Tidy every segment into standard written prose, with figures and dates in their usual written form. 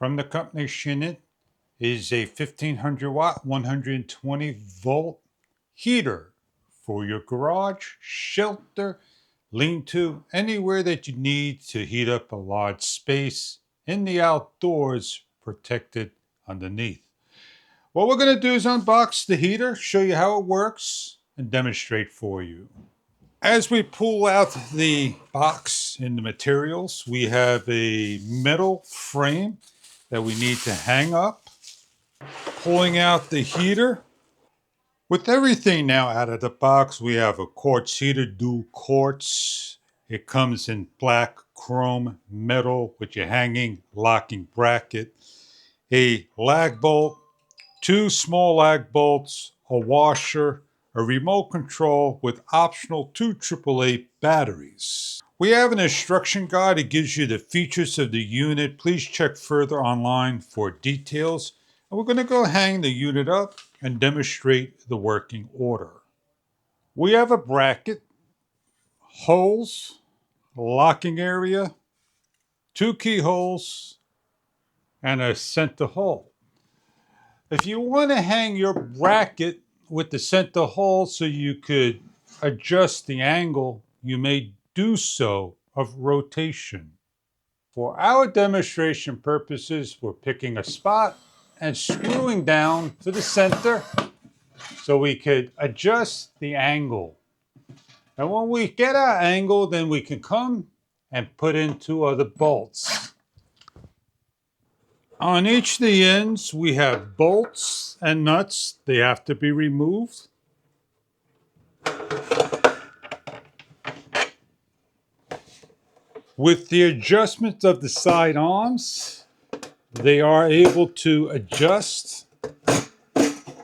from the company Shinic is a 1500 watt, 120 volt heater for your garage, shelter, lean-to, anywhere that you need to heat up a large space in the outdoors, protected underneath. What we're going to do is unbox the heater, show you how it works, and demonstrate for you. As we pull out the box and the materials, we have a metal frame that we need to hang up. Pulling out the heater. With everything now out of the box, we have a quartz heater, dual quartz. It comes in black chrome metal with your hanging locking bracket, a lag bolt, two small lag bolts, a washer, a remote control with optional 2 AAA batteries. We have an instruction guide that gives you the features of the unit. Please check further online for details. And we're going to go hang the unit up and demonstrate the working order. We have a bracket, holes, locking area, 2 keyholes, and a center hole. If you want to hang your bracket with the center hole so you could adjust the angle, you may do so of rotation. For our demonstration purposes, we're picking a spot and screwing down to the center so we could adjust the angle. And when we get our angle, then we can come and put in 2 other bolts. On each of the ends, we have bolts and nuts. They have to be removed. With the adjustment of the side arms, they are able to adjust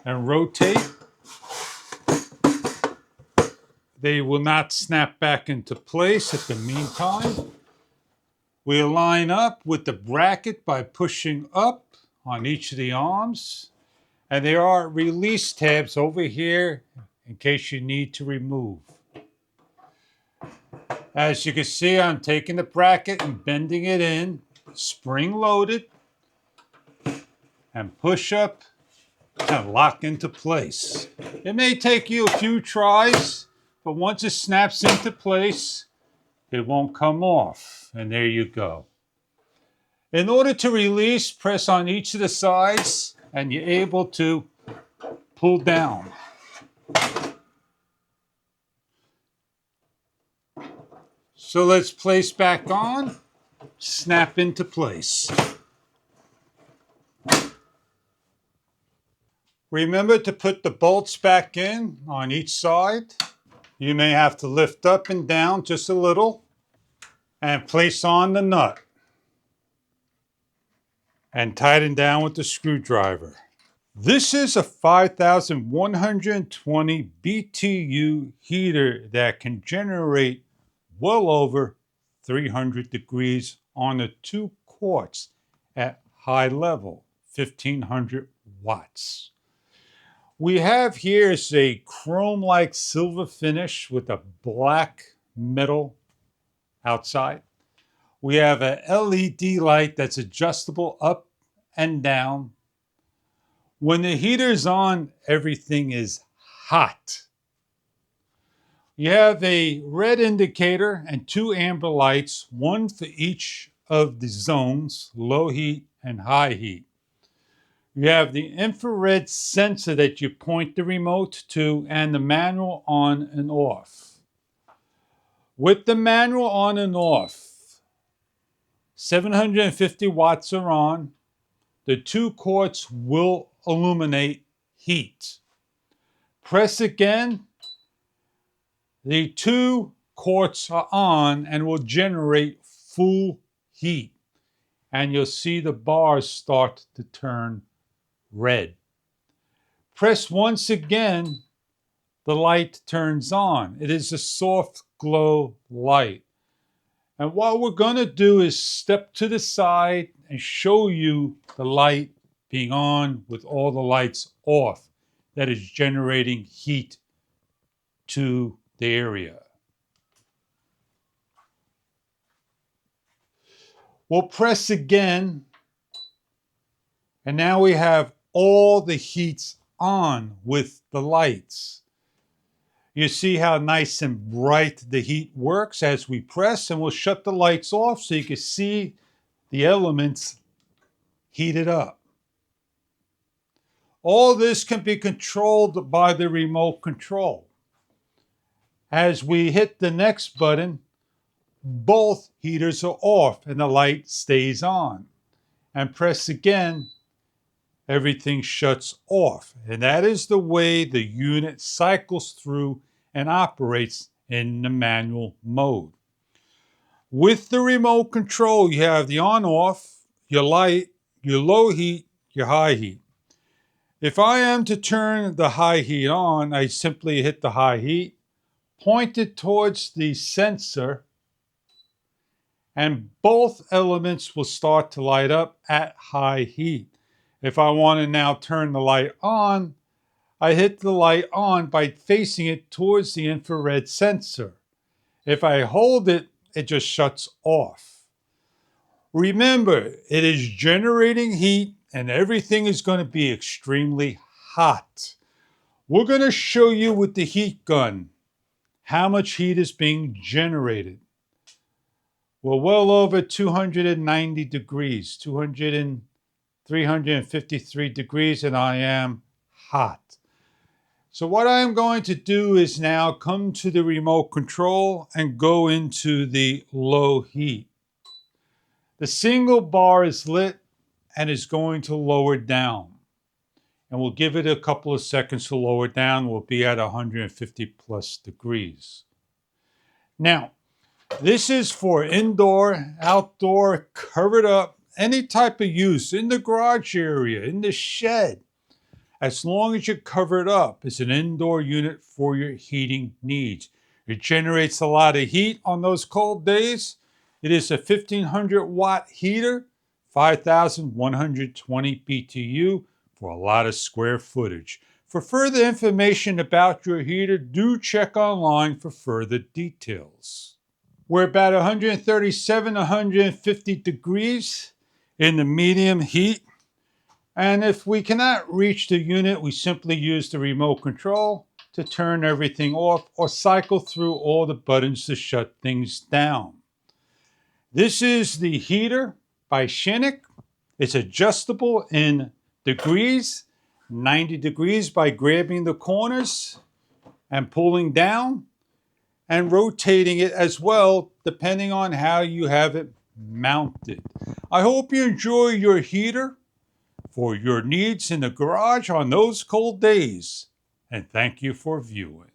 and rotate. They will not snap back into place at the meantime. We align up with the bracket by pushing up on each of the arms. And there are release tabs over here in case you need to remove. As you can see, I'm taking the bracket and bending it in, spring loaded, and push up and lock into place. It may take you a few tries, but once it snaps into place, it won't come off. And there you go. In order to release, press on each of the sides and you're able to pull down. So let's place back on, snap into place. Remember to put the bolts back in on each side. You may have to lift up and down just a little and place on the nut and tighten down with the screwdriver. This is a 5,120 BTU heater that can generate well over 300 degrees on the 2 quarts at high level, 1,500 watts. We have here is a chrome-like silver finish with a black metal outside. We have an LED light that's adjustable up and down. When the heater is on, everything is hot. You have a red indicator and 2 amber lights, one for each of the zones, low heat and high heat. You have the infrared sensor that you point the remote to and the manual on and off. With the manual on and off, 750 watts are on. The 2 quarts will illuminate heat. Press again. The 2 quarts are on and will generate full heat. And you'll see the bars start to turn red. Press once again, the light turns on. It is a soft glow light. And what we're going to do is step to the side and show you the light being on with all the lights off. That is generating heat to the area. We'll press again And now we have all the heats on with the lights. You see how nice and bright the heat works as we press, and we'll shut the lights off so you can see the elements heated up. All this can be controlled by the remote control. As we hit the next button, both heaters are off and the light stays on. And press again, everything shuts off. And that is the way the unit cycles through and operates in the manual mode. With the remote control, you have the on-off, your light, your low heat, your high heat. If I am to turn the high heat on, I simply hit the high heat, point it towards the sensor, and both elements will start to light up at high heat. If I want to now turn the light on, I hit the light on by facing it towards the infrared sensor. If I hold it, it just shuts off. Remember, it is generating heat and everything is going to be extremely hot. We're going to show you with the heat gun how much heat is being generated. We're well over 290 degrees, 353 degrees, and I am hot. So what I am going to do is now come to the remote control and go into the low heat. The single bar is lit and is going to lower down. And we'll give it a couple of seconds to lower down. We'll be at 150 plus degrees. Now, this is for indoor, outdoor, covered up, any type of use, in the garage area, in the shed. As long as you cover it up, it's an indoor unit for your heating needs. It generates a lot of heat on those cold days. It is a 1500 watt heater, 5120 BTU for a lot of square footage. For further information about your heater, do check online for further details. We're about 137, 150 degrees in the medium heat. And if we cannot reach the unit, we simply use the remote control to turn everything off or cycle through all the buttons to shut things down. This is the heater by Shinic. It's adjustable in degrees, 90 degrees by grabbing the corners and pulling down, and rotating it as well, depending on how you have it mounted. I hope you enjoy your heater for your needs in the garage on those cold days, and thank you for viewing.